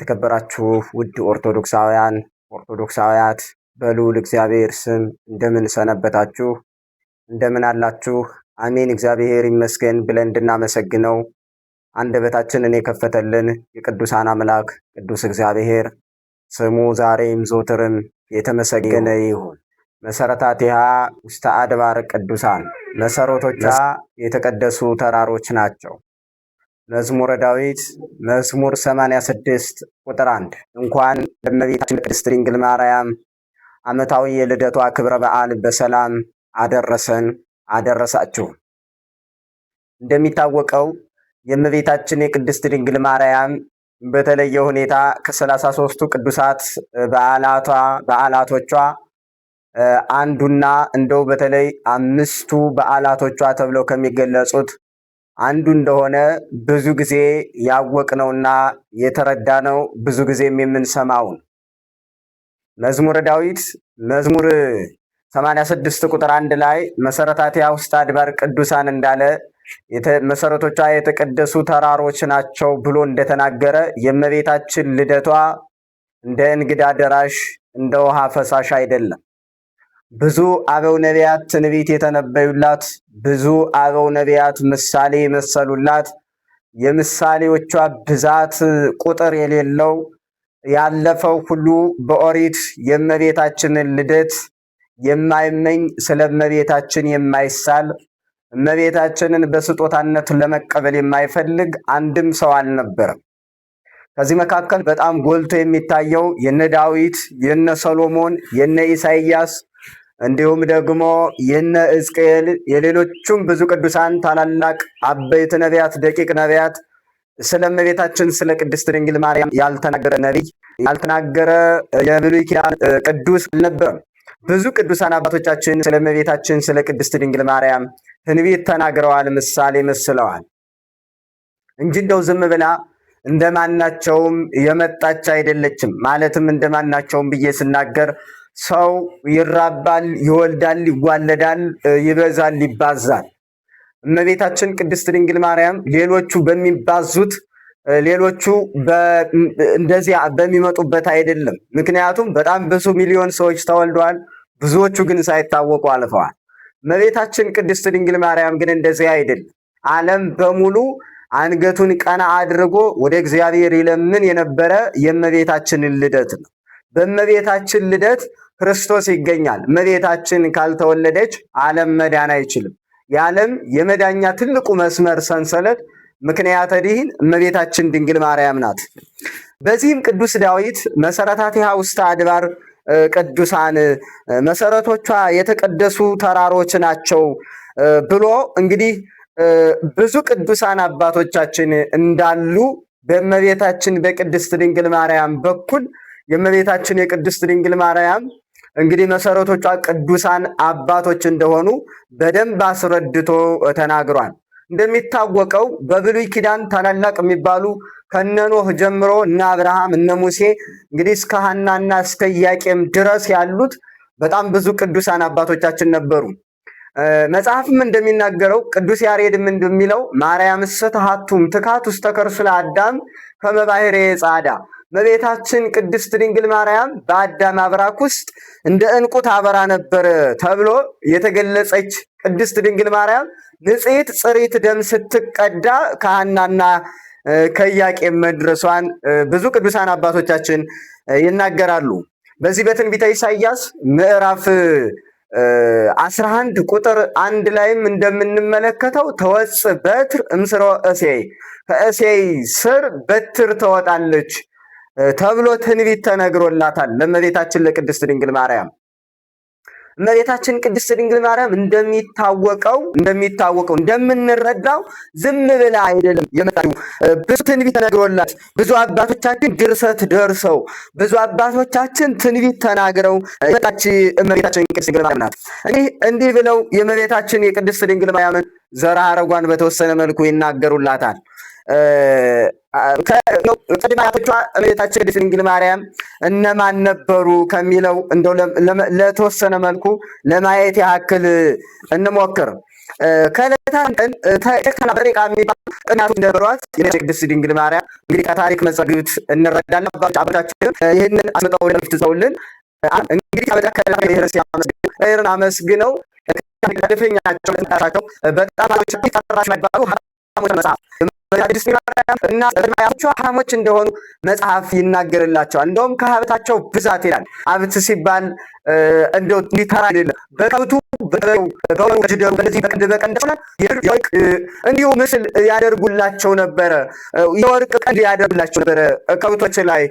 የተከበራችሁ ውድ ኦርቶዶክሳውያት በልዑል እግዚአብሔር ስም እንደምን ሰነበታችሁ? እንደምን አላችሁ? አሜን። እግዚአብሔር ይመስገን ብለን እንድናመሰግነው አንደበታችንን የከፈተልን የቅዱሳን አምላክ ቅዱስ እግዚአብሔር ስሙ ዛሬም ዘወትርም የተመሰገነ ይሁን። መሰረታቲሃ ውስተ አድባር ቅዱሳን፣ መሰረቶቿ የተቀደሱ ተራሮች ናቸው። መዝሙረ ዳዊት መዝሙር 86 ቁጥር 1 እንኳን ለእመቤታችን ቅድስት ድንግል ማርያም ዓመታዊ የልደቷ ክብረ በዓል በሰላም አደረሰን አደረሳችሁ። እንደሚታወቀው የእመቤታችን የቅድስት ድንግል ማርያም በተለየ ሁኔታ ከ33ቱ ቅዱሳት በዓላቶቿ አንዱና እንደው በተለይ 5ቱ በዓላቶቿ ተብለው ከሚገለጹት አንዱ እንደሆነ ብዙ ጊዜ ያወቅነውና የተረዳነው ብዙ ጊዜም የምንሰማውን መዝሙረ ዳዊት መዝሙር 86 ቁጥር 1 ላይ መሰረታቲሃ ውስተ አድባር ቅዱሳን እንዳለ መሰረቶቿ የተቀደሱ ተራሮች ናቸው ብሎ እንደተናገረ የእመቤታችን ልደቷ እንደ እንግዳ ደራሽ እንደ ውሃ ፈሳሽ አይደለም። ብዙ አበው ነቢያት ትንቢት የተነበዩላት፣ ብዙ አበው ነቢያት ምሳሌ የመሰሉላት፣ የምሳሌዎቿ ብዛት ቁጥር የሌለው ያለፈው ሁሉ በኦሪት የእመቤታችንን ልደት የማይመኝ ስለ እመቤታችን የማይሳል እመቤታችንን በስጦታነት ለመቀበል የማይፈልግ አንድም ሰው አልነበረም። ከዚህ መካከል በጣም ጎልቶ የሚታየው የነ ዳዊት፣ የነ ሰሎሞን፣ የነ ኢሳይያስ እንዲሁም ደግሞ የነ ሕዝቅኤል የሌሎቹም ብዙ ቅዱሳን ታላላቅ አበይት ነቢያት፣ ደቂቅ ነቢያት ስለ እመቤታችን ስለ ቅድስት ድንግል ማርያም ያልተናገረ ነቢይ ያልተናገረ የብሉይ ኪዳን ቅዱስ አልነበረም። ብዙ ቅዱሳን አባቶቻችን ስለ እመቤታችን ስለ ቅድስት ድንግል ማርያም ትንቢት ተናግረዋል፣ ምሳሌ መስለዋል እንጂ እንደው ዝም ብላ እንደማናቸውም የመጣች አይደለችም። ማለትም እንደማናቸውም ብዬ ስናገር ሰው ይራባል፣ ይወልዳል፣ ይዋለዳል፣ ይበዛል፣ ይባዛል። እመቤታችን ቅድስት ድንግል ማርያም ሌሎቹ በሚባዙት ሌሎቹ እንደዚያ በሚመጡበት አይደለም። ምክንያቱም በጣም ብዙ ሚሊዮን ሰዎች ተወልደዋል፣ ብዙዎቹ ግን ሳይታወቁ አልፈዋል። እመቤታችን ቅድስት ድንግል ማርያም ግን እንደዚያ አይደለም። ዓለም በሙሉ አንገቱን ቀና አድርጎ ወደ እግዚአብሔር ይለምን የነበረ የእመቤታችንን ልደት ነው። በእመቤታችን ልደት ክርስቶስ ይገኛል። እመቤታችን ካልተወለደች ዓለም መዳን አይችልም። የዓለም የመዳኛ ትልቁ መስመር ሰንሰለት ምክንያተ ድኅን እመቤታችን ድንግል ማርያም ናት። በዚህም ቅዱስ ዳዊት መሰረታቲሃ ውስተ አድባር ቅዱሳን መሰረቶቿ የተቀደሱ ተራሮች ናቸው ብሎ እንግዲህ ብዙ ቅዱሳን አባቶቻችን እንዳሉ በእመቤታችን በቅድስት ድንግል ማርያም በኩል የእመቤታችን የቅድስት ድንግል ማርያም እንግዲህ መሰረቶቿ ቅዱሳን አባቶች እንደሆኑ በደንብ አስረድቶ ተናግሯል። እንደሚታወቀው በብሉይ ኪዳን ታላላቅ የሚባሉ ከነ ኖህ ጀምሮ እነ አብርሃም እነ ሙሴ እንግዲህ እስከ ሐናና እስከ ኢያቄም ድረስ ያሉት በጣም ብዙ ቅዱሳን አባቶቻችን ነበሩ። መጽሐፍም እንደሚናገረው ቅዱስ ያሬድም እንደሚለው ማርያምሰ ተሃቱም ትካት ውስተ ከርሱ ለአዳም ከመ ባሕርየ ጻዕዳ፣ እመቤታችን ቅድስት ድንግል ማርያም በአዳም አብራክ ውስጥ እንደ ዕንቁ ታበራ ነበር ተብሎ የተገለጸች ቅድስት ድንግል ማርያም ንጽሕት ጽሪት ደም ስትቀዳ ከሐናና ከኢያቄም መድረሷን ብዙ ቅዱሳን አባቶቻችን ይናገራሉ። በዚህ በትንቢተ ኢሳይያስ ምዕራፍ 11 ቁጥር 1 ላይም እንደምንመለከተው ተወጽእ በትር እምስሮ እሴይ፣ ከእሴይ ስር በትር ትወጣለች ተብሎ ትንቢት ተነግሮላታል ለእመቤታችን ለቅድስት ድንግል ማርያም። እመቤታችን ቅድስት ድንግል ማርያም እንደሚታወቀው እንደምንረዳው ዝም ብላ አይደለም የመጣችው። ብዙ ትንቢት ተነግሮላት፣ ብዙ አባቶቻችን ድርሰት ደርሰው፣ ብዙ አባቶቻችን ትንቢት ተናግረው የመጣች እመቤታችን ቅድስት ድንግል ማርያም ናት። እንዲህ ብለው የእመቤታችን የቅድስት ድንግል ማርያምን ዘርዓ ሐረጓን በተወሰነ መልኩ ይናገሩላታል። ቅድመ አያቶቿ እመቤታችን ቅድስት ድንግል ማርያም እነማን ነበሩ ከሚለው እንደው ለተወሰነ መልኩ ለማየት ያክል እንሞክር። ከዕለታት ቀን ቴክታና በጥሪቃ የሚባሉ እናቶች ነበሯት። የቅድስት ድንግል ማርያም እንግዲህ ከታሪክ መዛግብት እንረዳለን። አባቶቻችን ይህንን አስመጣው ለፊት ዘውልን እንግዲህ ከመዳከላ ክርስቲያን አመስግነው ከደፈኛቸው ተንታራቸው በጣም ተራሽ ባሉ መጽሐፍ እና እርማያዎቹ ሐራሞች እንደሆኑ መጽሐፍ ይናገርላቸዋል። እንደውም ከሀብታቸው ብዛት ይላል። ሀብት ሲባል እንደው ሊተራ አይደለም። በከብቱ በወጅደሩ በዚህ በቀንድ በቀንድ ሆነ የወርቅ እንዲሁ ምስል ያደርጉላቸው ነበረ። የወርቅ ቀንድ ያደርጉላቸው ነበረ ከብቶች ላይ።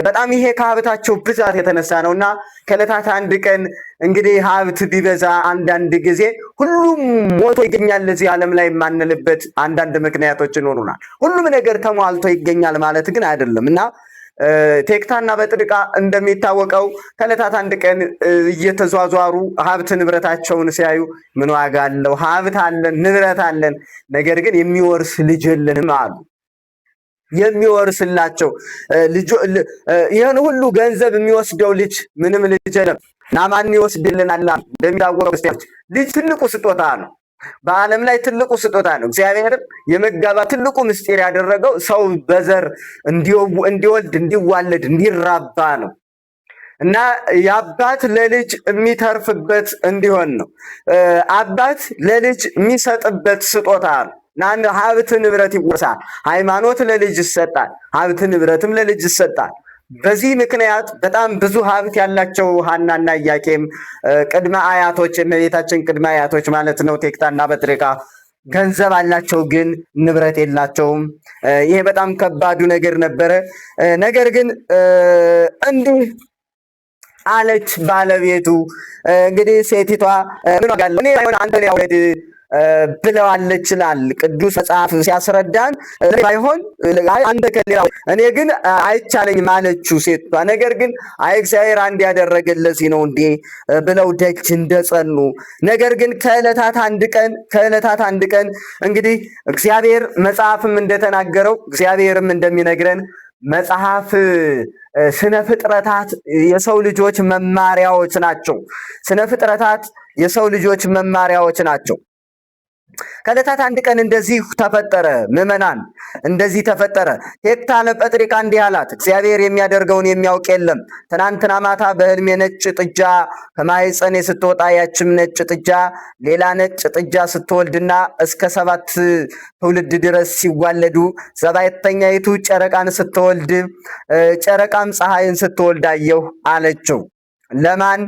በጣም ይሄ ከሀብታቸው ብዛት የተነሳ ነውና ከዕለታት አንድ ቀን እንግዲህ ሀብት ቢበዛ አንዳንድ ጊዜ ሁሉም ሞቶ ይገኛል እዚህ ዓለም ላይ የማንልበት አንዳንድ ምክንያቶች ይኖሩናል። ሁሉም ነገር ተሟልቶ ይገኛል ማለት ግን አይደለም እና ቴክታና በጥሪቃ እንደሚታወቀው ከዕለታት አንድ ቀን እየተዟዟሩ ሀብት ንብረታቸውን ሲያዩ ምን ዋጋ አለው? ሀብት አለን፣ ንብረት አለን፣ ነገር ግን የሚወርስ ልጅ የለንም አሉ። የሚወርስላቸው ይህን ሁሉ ገንዘብ የሚወስደው ልጅ ምንም ልጅ የለም እና ማን ይወስድልናል? እንደሚታወቀው ክርስቲያኖች ልጅ ትልቁ ስጦታ ነው። በዓለም ላይ ትልቁ ስጦታ ነው። እግዚአብሔር የመጋባት ትልቁ ምስጢር ያደረገው ሰው በዘር እንዲወልድ፣ እንዲዋለድ፣ እንዲራባ ነው እና የአባት ለልጅ የሚተርፍበት እንዲሆን ነው። አባት ለልጅ የሚሰጥበት ስጦታ ነው። ሀብት ንብረት ይወርሳል። ሃይማኖት ለልጅ ይሰጣል። ሀብት ንብረትም ለልጅ ይሰጣል። በዚህ ምክንያት በጣም ብዙ ሀብት ያላቸው ሐናና ኢያቄም ቅድመ አያቶች፣ የእመቤታችን ቅድመ አያቶች ማለት ነው፣ ቴክታና በጥሪቃ ገንዘብ አላቸው፣ ግን ንብረት የላቸውም። ይሄ በጣም ከባዱ ነገር ነበረ። ነገር ግን እንዲህ አለች ባለቤቱ። እንግዲህ ሴቲቷ ምን ዋጋለ እኔ አንተ ያውለድ ብለዋለች ይላል ቅዱስ መጽሐፍ ሲያስረዳን። ባይሆን አንተ ከሌላው እኔ ግን አይቻለኝም አለችው ሴቷ። ነገር ግን አይ እግዚአብሔር አንድ ያደረገለት ነው እንዴ ብለው ደጅ እንደጸኑ፣ ነገር ግን ከዕለታት አንድ ቀን እንግዲህ እግዚአብሔር መጽሐፍም እንደተናገረው እግዚአብሔርም እንደሚነግረን መጽሐፍ ስነ ፍጥረታት የሰው ልጆች መማሪያዎች ናቸው። ስነ ፍጥረታት የሰው ልጆች መማሪያዎች ናቸው። ከዕለታት አንድ ቀን እንደዚህ ተፈጠረ። ምዕመናን እንደዚህ ተፈጠረ። ቴክታ ለበጥሪቃ እንዲህ አላት፣ እግዚአብሔር የሚያደርገውን የሚያውቅ የለም። ትናንትና ማታ በሕልሜ ነጭ ጥጃ ከማኅፀኔ ስትወጣ ያችም ነጭ ጥጃ ሌላ ነጭ ጥጃ ስትወልድና እስከ 7 ትውልድ ድረስ ሲዋለዱ 7ተኛይቱ ጨረቃን ስትወልድ ጨረቃም ፀሐይን ስትወልድ አየሁ አለችው። ለማን?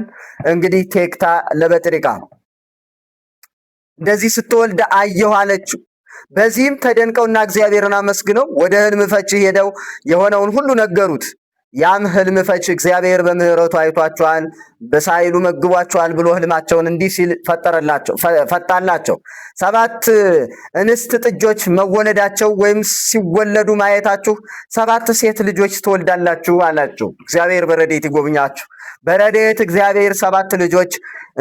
እንግዲህ ቴክታ ለበጥሪቃ እንደዚህ ስትወልድ አየሁ አለችው። በዚህም ተደንቀውና እግዚአብሔርን አመስግነው ወደ ሕልም ፈቺ ሄደው የሆነውን ሁሉ ነገሩት። ያም ሕልም ፈቺ እግዚአብሔር በምሕረቱ አይቷቸዋል፣ በሳይሉ መግቧቸዋል ብሎ ሕልማቸውን እንዲህ ሲል ፈታላቸው። 7 እንስት ጥጆች መወለዳቸው ወይም ሲወለዱ ማየታችሁ 7 ሴት ልጆች ትወልዳላችሁ አላቸው። እግዚአብሔር በረድኤት ይጎብኛችሁ። በረድኤት እግዚአብሔር 7 ልጆች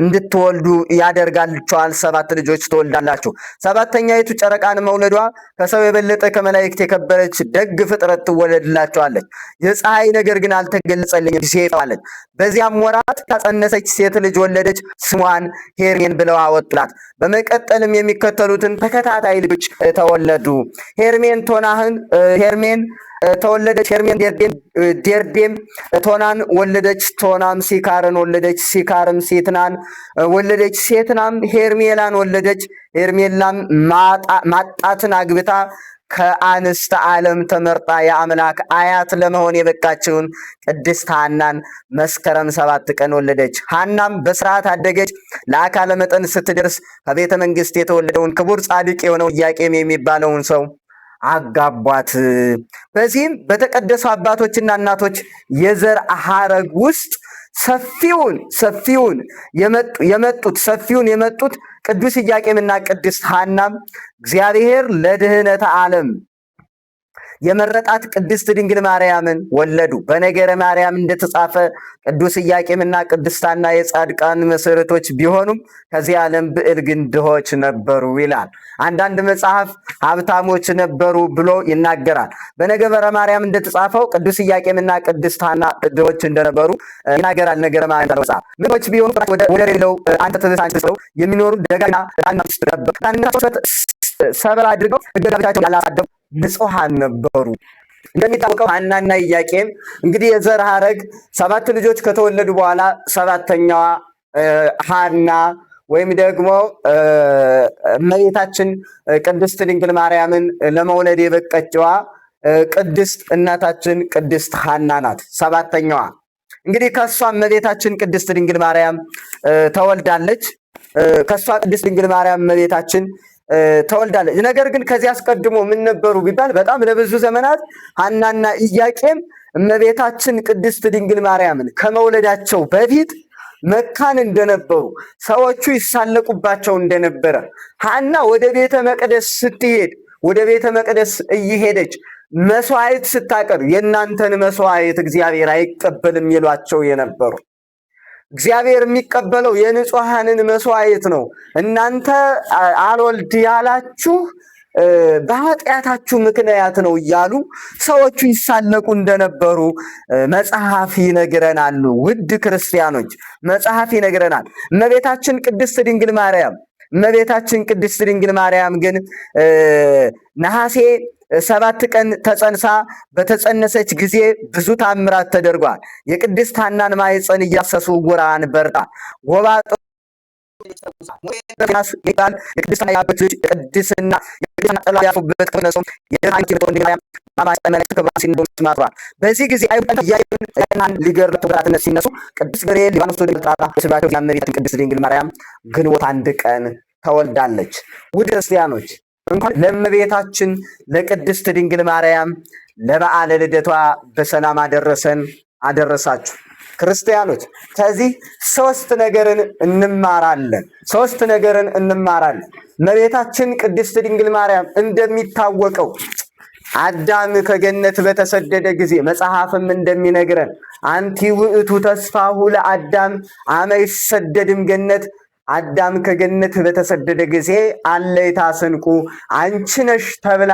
እንድትወልዱ ያደርጋልችኋል። 7 ልጆች ትወልዳላችሁ። 7ተኛይቱ ጨረቃን መውለዷ ከሰው የበለጠ ከመላእክት የከበረች ደግ ፍጥረት ትወለድላችኋለች። የፀሐይ ነገር ግን አልተገለጸልኝም ሴት አለች። በዚያም ወራት ከጸነሰች ሴት ልጅ ወለደች። ስሟን ሄርሜን ብለው አወጡላት። በመቀጠልም የሚከተሉትን ተከታታይ ልጆች ተወለዱ። ሄርሜን ተወለደች። ሄርሜን ዴርዴም ቶናን ወለደች። ቶናም ሲካርን ወለደች። ሲካርም ሴትናን ወለደች። ሴትናም ሄርሜላን ወለደች። ሄርሜላም ማጣትን አግብታ ከአንስተ ዓለም ተመርጣ የአምላክ አያት ለመሆን የበቃችውን ቅድስት ሐናን መስከረም 7 ቀን ወለደች። ሐናም በስርዓት አደገች። ለአካለ መጠን ስትደርስ ከቤተ መንግስት የተወለደውን ክቡር ጻድቅ የሆነው ኢያቄም የሚባለውን ሰው አጋቧት። በዚህም በተቀደሱ አባቶችና እናቶች የዘር ሐረግ ውስጥ ሰፊውን የመጡት ቅዱስ ኢያቄምና ቅድስት ሐናም እግዚአብሔር ለድህነተ ዓለም የመረጣት ቅድስት ድንግል ማርያምን ወለዱ። በነገረ ማርያም እንደተጻፈ ቅዱስ ኢያቄምና ቅድስት ሐና የጻድቃን መሰረቶች ቢሆኑም ከዚህ ዓለም ብዕል ግን ድሆች ነበሩ ይላል። አንዳንድ መጽሐፍ ሀብታሞች ነበሩ ብሎ ይናገራል። በነገረ ማርያም እንደተጻፈው ቅዱስ ኢያቄምና ቅድስት ሐና ድሆች እንደነበሩ ይናገራል። ነገረ ማርያም መጽሐፍ ምኖች ቢሆኑ ወደ ሌለው አንተ ተዘሳንተው የሚኖሩ ደጋና ነበሩ። ሰበራ አድርገው ሕገጋታቸውን ያላሳደሙ ንጹሐን ነበሩ። እንደሚታወቀው ሐናና ኢያቄም እንግዲህ የዘር ሐረግ 7 ልጆች ከተወለዱ በኋላ 7ኛዋ ሐና ወይም ደግሞ እመቤታችን ቅድስት ድንግል ማርያምን ለመውለድ የበቀችዋ ቅድስት እናታችን ቅድስት ሐና ናት። 7ኛዋ እንግዲህ ከሷ እመቤታችን ቅድስት ድንግል ማርያም ተወልዳለች። ከሷ ቅድስት ድንግል ማርያም እመቤታችን ተወልዳለች። ነገር ግን ከዚህ አስቀድሞ ምን ነበሩ ቢባል በጣም ለብዙ ዘመናት ሐናና ኢያቄም እመቤታችን ቅድስት ድንግል ማርያምን ከመውለዳቸው በፊት መካን እንደነበሩ፣ ሰዎቹ ይሳለቁባቸው እንደነበረ፣ ሐና ወደ ቤተ መቅደስ ስትሄድ ወደ ቤተ መቅደስ እየሄደች መስዋዕት ስታቀርብ የእናንተን መስዋዕት እግዚአብሔር አይቀበልም ይሏቸው የነበሩ፣ እግዚአብሔር የሚቀበለው የንጹሐንን መስዋዕት ነው፣ እናንተ አልወልድ ያላችሁ በኃጢአታችሁ ምክንያት ነው እያሉ ሰዎቹ ይሳለቁ እንደነበሩ መጽሐፍ ይነግረናል። ውድ ክርስቲያኖች መጽሐፍ ይነግረናል። እመቤታችን ቅድስት ድንግል ማርያም ግን ነሐሴ 7 ቀን ተጸንሳ በተጸነሰች ጊዜ ብዙ ታምራት ተደርጓል። የቅድስት ሐናን ማኅፀን እያሰሱ ዕውራን በርታ ጎባጦ የቅድስና ያበቶች ቅድስና ጥላ ያፉበት ከነሱም በዚህ ጊዜ አይሁዳን ሊገድሉ በጠላትነት ሲነሱ ቅዱስ ገብርኤል ሊባኖስ ወደ ተራራ ስባቸው የእመቤታችን ቅድስት ድንግል ማርያም ግንቦት 1 ቀን ተወልዳለች። ውድ ክርስቲያኖች እንኳን ለእመቤታችን ለቅድስት ድንግል ማርያም ለበዓለ ልደቷ በሰላም አደረሰን አደረሳችሁ። ክርስቲያኖች ከዚህ 3 ነገርን እንማራለን። እመቤታችን ቅድስት ድንግል ማርያም እንደሚታወቀው አዳም ከገነት በተሰደደ ጊዜ መጽሐፍም እንደሚነግረን አንቲ ውእቱ ተስፋሁ ለአዳም አመ ይሰደድም ገነት፣ አዳም ከገነት በተሰደደ ጊዜ አለይታ ስንቁ አንቺ ነሽ ተብላ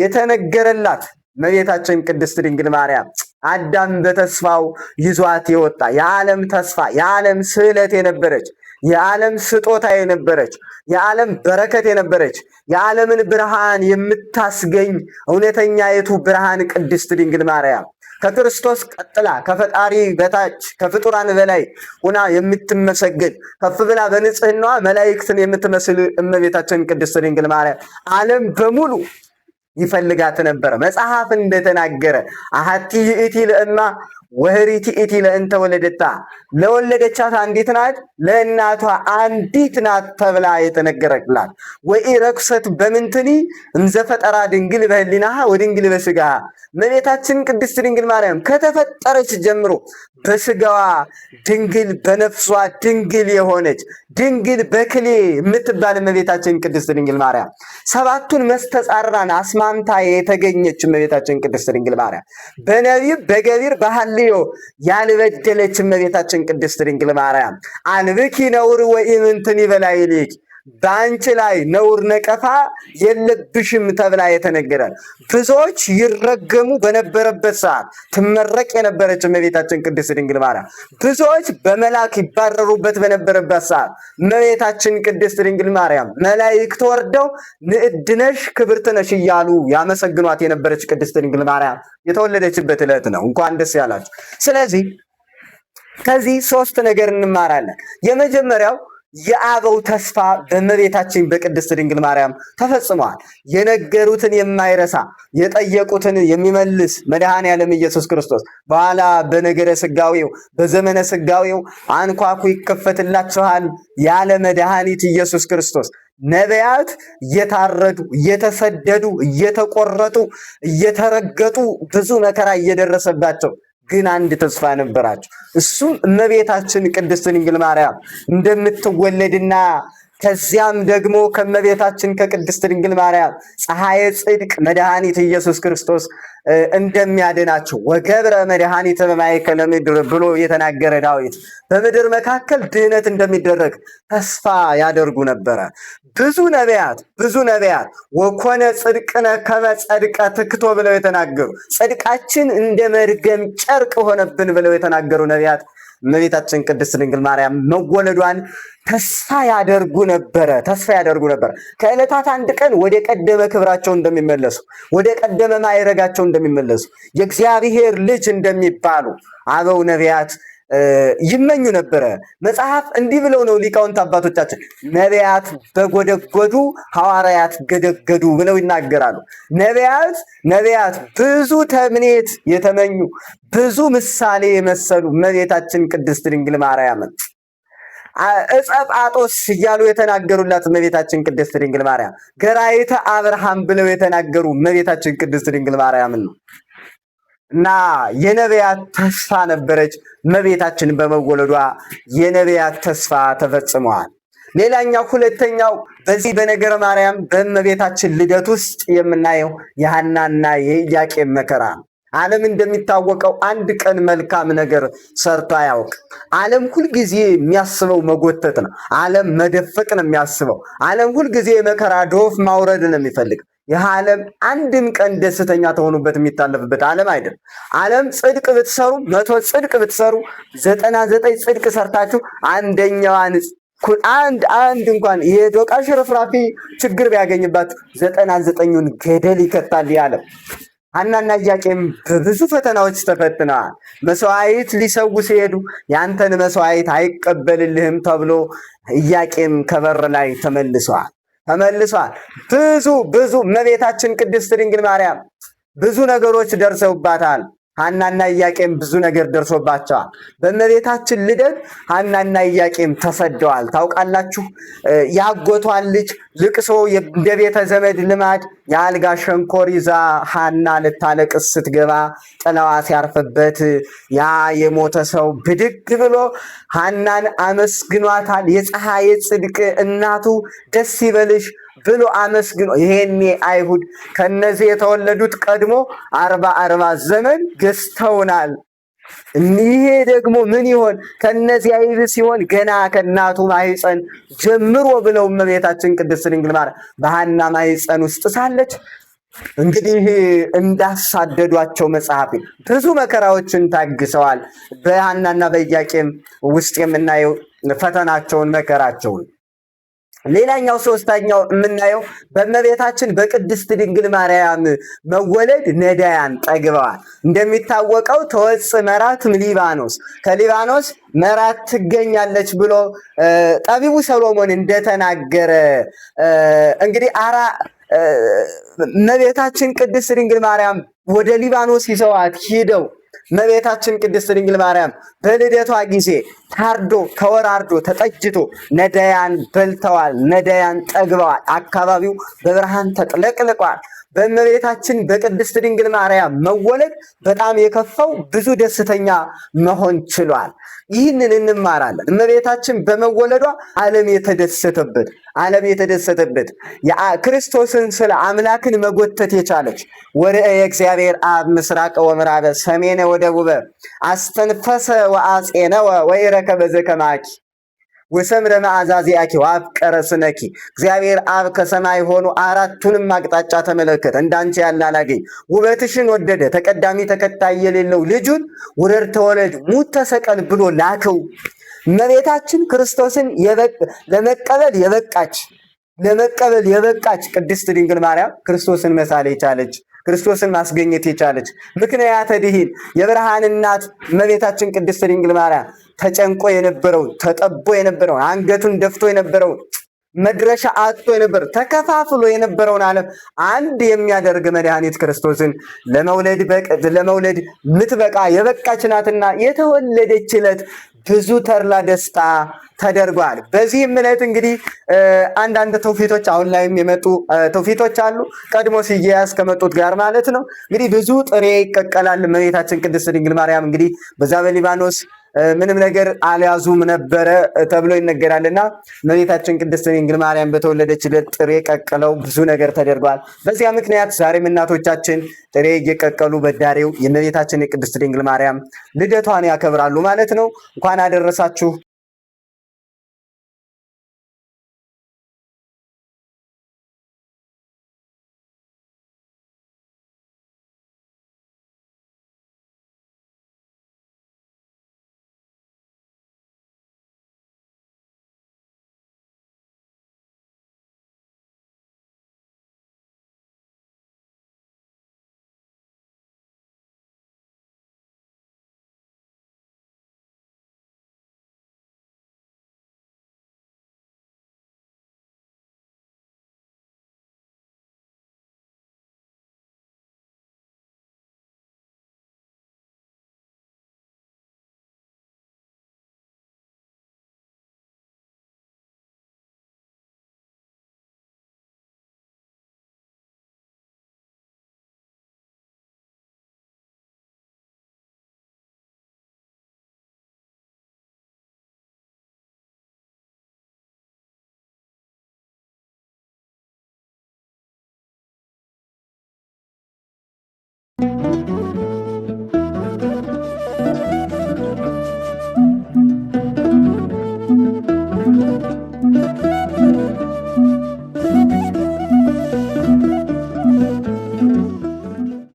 የተነገረላት እመቤታችን ቅድስት ድንግል ማርያም አዳም በተስፋው ይዟት የወጣ የዓለም ተስፋ፣ የዓለም ስዕለት የነበረች፣ የዓለም ስጦታ የነበረች፣ የዓለም በረከት የነበረች፣ የዓለምን ብርሃን የምታስገኝ እውነተኛይቱ ብርሃን ቅድስት ድንግል ማርያም ከክርስቶስ ቀጥላ ከፈጣሪ በታች ከፍጡራን በላይ ሆና የምትመሰገን ከፍ ብላ በንጽህናዋ መላእክትን የምትመስል እመቤታችን ቅድስት ድንግል ማርያም ዓለም በሙሉ ይፈልጋት ነበር። መጽሐፍ እንደተናገረ አሐቲ ይእቲ ለእማ ወህሪቲ እቲ ለእንተ ወለደታ፣ ለወለደቻት አንዲት ናት ለእናቷ አንዲት ናት ተብላ የተነገረላት። ወኢረክሰት በምንትኒ እንዘፈጠራ ድንግል በህሊናሃ ወድንግል በስጋሃ፣ እመቤታችን ቅድስት ድንግል ማርያም ከተፈጠረች ጀምሮ በስጋዋ ድንግል በነፍሷ ድንግል የሆነች ድንግል በክሌ የምትባል እመቤታችን ቅድስት ድንግል ማርያም 7ቱን መስተጻርራን አስማምታ የተገኘች እመቤታችን ቅድስት ድንግል ማርያም በነቢብ በገቢር በሐልዮ ያልበደለች እመቤታችን ቅድስት ድንግል ማርያም አንብኪ ነውር ወኢምንትን ይበላይልክ፣ በአንቺ ላይ ነውር ነቀፋ የለብሽም ተብላ የተነገረ ብዙዎች ይረገሙ በነበረበት ሰዓት ትመረቅ የነበረች እመቤታችን ቅድስት ድንግል ማርያም ብዙዎች በመላክ ይባረሩበት በነበረበት ሰዓት እመቤታችን ቅድስት ድንግል ማርያም መላእክት ወርደው ንዕድ ነሽ ክብርት ነሽ እያሉ ያመሰግኗት የነበረች ቅድስት ድንግል ማርያም የተወለደችበት ዕለት ነው። እንኳን ደስ ያላችሁ። ስለዚህ ከዚህ 3 ነገር እንማራለን። የመጀመሪያው የአበው ተስፋ በእመቤታችን በቅድስት ድንግል ማርያም ተፈጽመዋል። የነገሩትን የማይረሳ የጠየቁትን የሚመልስ መድኃኔዓለም ኢየሱስ ክርስቶስ በኋላ በነገረ ስጋዌው በዘመነ ስጋዌው አንኳኩ ይከፈትላችኋል ያለ መድኃኒት ኢየሱስ ክርስቶስ ነቢያት እየታረዱ እየተሰደዱ እየተቆረጡ እየተረገጡ ብዙ መከራ እየደረሰባቸው ግን አንድ ተስፋ ነበራቸው። እሱም እመቤታችን ቅድስት ድንግል ማርያም እንደምትወለድና ከዚያም ደግሞ ከመቤታችን ከቅድስት ድንግል ማርያም ፀሐየ ጽድቅ መድኃኒት ኢየሱስ ክርስቶስ እንደሚያድናቸው ወገብረ መድኃኒተ በማእከለ ምድር ብሎ የተናገረ ዳዊት በምድር መካከል ድህነት እንደሚደረግ ተስፋ ያደርጉ ነበረ። ብዙ ነቢያት ወኮነ ጽድቅነ ከመ ጸድቀ ትክቶ ብለው የተናገሩ ጽድቃችን እንደ መርገም ጨርቅ ሆነብን ብለው የተናገሩ ነቢያት እመቤታችን ቅድስት ድንግል ማርያም መወለዷን ተስፋ ያደርጉ ነበረ። ከዕለታት አንድ ቀን ወደ ቀደመ ክብራቸው እንደሚመለሱ፣ ወደ ቀደመ ማዕረጋቸው እንደሚመለሱ፣ የእግዚአብሔር ልጅ እንደሚባሉ አበው ነቢያት ይመኙ ነበረ። መጽሐፍ እንዲህ ብለው ነው ሊቃውንት አባቶቻችን ነቢያት በጎደጎዱ ሐዋርያት ገደገዱ ብለው ይናገራሉ። ነቢያት ብዙ ተምኔት የተመኙ ብዙ ምሳሌ የመሰሉ እመቤታችን ቅድስት ድንግል ማርያምን ዕፀ ጳጦስ እያሉ የተናገሩላት እመቤታችን ቅድስት ድንግል ማርያም ገራይተ አብርሃም ብለው የተናገሩ እመቤታችን ቅድስት ድንግል ማርያምን ነው። እና የነቢያት ተስፋ ነበረች እመቤታችን በመወለዷ የነቢያት ተስፋ ተፈጽመዋል። ሌላኛው ሁለተኛው በዚህ በነገረ ማርያም በእመቤታችን ልደት ውስጥ የምናየው የሐናና የኢያቄም መከራ ነው። ዓለም እንደሚታወቀው አንድ ቀን መልካም ነገር ሰርቶ አያውቅ። ዓለም ሁልጊዜ የሚያስበው መጎተት ነው። ዓለም መደፈቅ ነው የሚያስበው። ዓለም ሁልጊዜ የመከራ ዶፍ ማውረድ ነው የሚፈልግ። ይህ ዓለም አንድም ቀን ደስተኛ ተሆኑበት የሚታለፍበት ዓለም አይደለም። ዓለም ጽድቅ ብትሰሩ 100 ጽድቅ ብትሰሩ 99 ጽድቅ ሰርታችሁ አንደኛዋን አንድ እንኳን የዶቃ ሽርፍራፊ ችግር ቢያገኝባት 99ን ገደል ይከታል ያለም። ሐናና ኢያቄም በብዙ ፈተናዎች ተፈትነዋል። መስዋዕት ሊሰዉ ሲሄዱ ያንተን መስዋዕት አይቀበልልህም ተብሎ ኢያቄም ከበር ላይ ተመልሰዋል። ብዙ እመቤታችን ቅድስት ድንግል ማርያም ብዙ ነገሮች ደርሰውባታል። ሐናና ኢያቄም ብዙ ነገር ደርሶባቸዋል። በእመቤታችን ልደት ሐናና ኢያቄም ተሰደዋል። ታውቃላችሁ፣ ያጎቷን ልጅ ልቅሶ እንደ ቤተ ዘመድ ልማድ የአልጋ ሸንኮር ይዛ ሐና ልታለቅስ ስትገባ ጥላዋ ሲያርፍበት ያ የሞተ ሰው ብድግ ብሎ ሐናን አመስግኗታል። የፀሐይ ጽድቅ እናቱ ደስ ይበልሽ ብሎ አመስግኖ ይሄኔ አይሁድ ከነዚህ የተወለዱት ቀድሞ 40 ዘመን ገዝተውናል። ይሄ ደግሞ ምን ይሆን ከነዚህ አይብ ሲሆን ገና ከእናቱ ማህፀን ጀምሮ ብለው እመቤታችን ቅድስት ድንግል ማርያም በሐና ማህፀን ውስጥ ሳለች እንግዲህ እንዳሳደዷቸው መጽሐፍ ብዙ መከራዎችን ታግሰዋል። በሐናና በኢያቄም ውስጥ የምናየው ፈተናቸውን መከራቸውን። ሌላኛው ሶስተኛው የምናየው በእመቤታችን በቅድስት ድንግል ማርያም መወለድ ነዳያን ጠግበዋል። እንደሚታወቀው ተወጽ መራትም ሊባኖስ ከሊባኖስ መራት ትገኛለች ብሎ ጠቢቡ ሰሎሞን እንደተናገረ እንግዲህ እመቤታችን ቅድስት ድንግል ማርያም ወደ ሊባኖስ ይዘዋት ሂደው እመቤታችን ቅድስት ድንግል ማርያም በልደቷ ጊዜ ታርዶ ተወራርዶ ተጠጅቶ ነዳያን በልተዋል፣ ነዳያን ጠግበዋል። አካባቢው በብርሃን ተጥለቅልቋል። በእመቤታችን በቅድስት ድንግል ማርያም መወለድ በጣም የከፋው ብዙ ደስተኛ መሆን ችሏል። ይህንን እንማራለን። እመቤታችን በመወለዷ ዓለም የተደሰተበት ክርስቶስን ስለ አምላክን መጎተት የቻለች ወደ እግዚአብሔር አብ ምስራቀ ወምዕራበ ሰሜነ ወደቡበ አስተንፈሰ ወአጼነወ ወይረከበ ዘከማኪ ወሰምረ መዓዛዚአኪ ወአፍቀረ ስነኪ። እግዚአብሔር አብ ከሰማይ ሆኖ አራቱንም አቅጣጫ ተመለከተ፣ እንዳንቺ ያለ አላገኝ። ውበትሽን ወደደ፣ ተቀዳሚ ተከታይ የሌለው ልጁን ውረድ ተወለድ ሙት ተሰቀል ብሎ ላከው። እመቤታችን ክርስቶስን ለመቀበል የበቃች ቅድስት ድንግል ማርያም ክርስቶስን መሳል የቻለች ክርስቶስን ማስገኘት የቻለች ምክንያተ ድኂን የብርሃን እናት እመቤታችን ቅድስት ድንግል ማርያም ተጨንቆ የነበረውን ተጠቦ የነበረውን አንገቱን ደፍቶ የነበረውን መድረሻ አጥቶ የነበረው ተከፋፍሎ የነበረውን ዓለም አንድ የሚያደርግ መድኃኒት ክርስቶስን ለመውለድ ምትበቃ የበቃች ናትና የተወለደች ዕለት ብዙ ተድላ ደስታ ተደርጓል። በዚህም ዕለት እንግዲህ አንዳንድ ትውፊቶች አሁን ላይም የመጡ ትውፊቶች አሉ፣ ቀድሞ ሲያያዝ ከመጡት ጋር ማለት ነው። እንግዲህ ብዙ ጥሬ ይቀቀላል። እመቤታችን ቅድስት ድንግል ማርያም እንግዲህ በዛ በሊባኖስ ምንም ነገር አልያዙም ነበረ ተብሎ ይነገራልና እመቤታችን ቅድስት ድንግል ማርያም በተወለደችለት ጥሬ ቀቅለው ብዙ ነገር ተደርጓል። በዚያ ምክንያት ዛሬም እናቶቻችን ጥሬ እየቀቀሉ በዳሬው የእመቤታችን የቅድስት ድንግል ማርያም ልደቷን ያከብራሉ ማለት ነው። እንኳን አደረሳችሁ።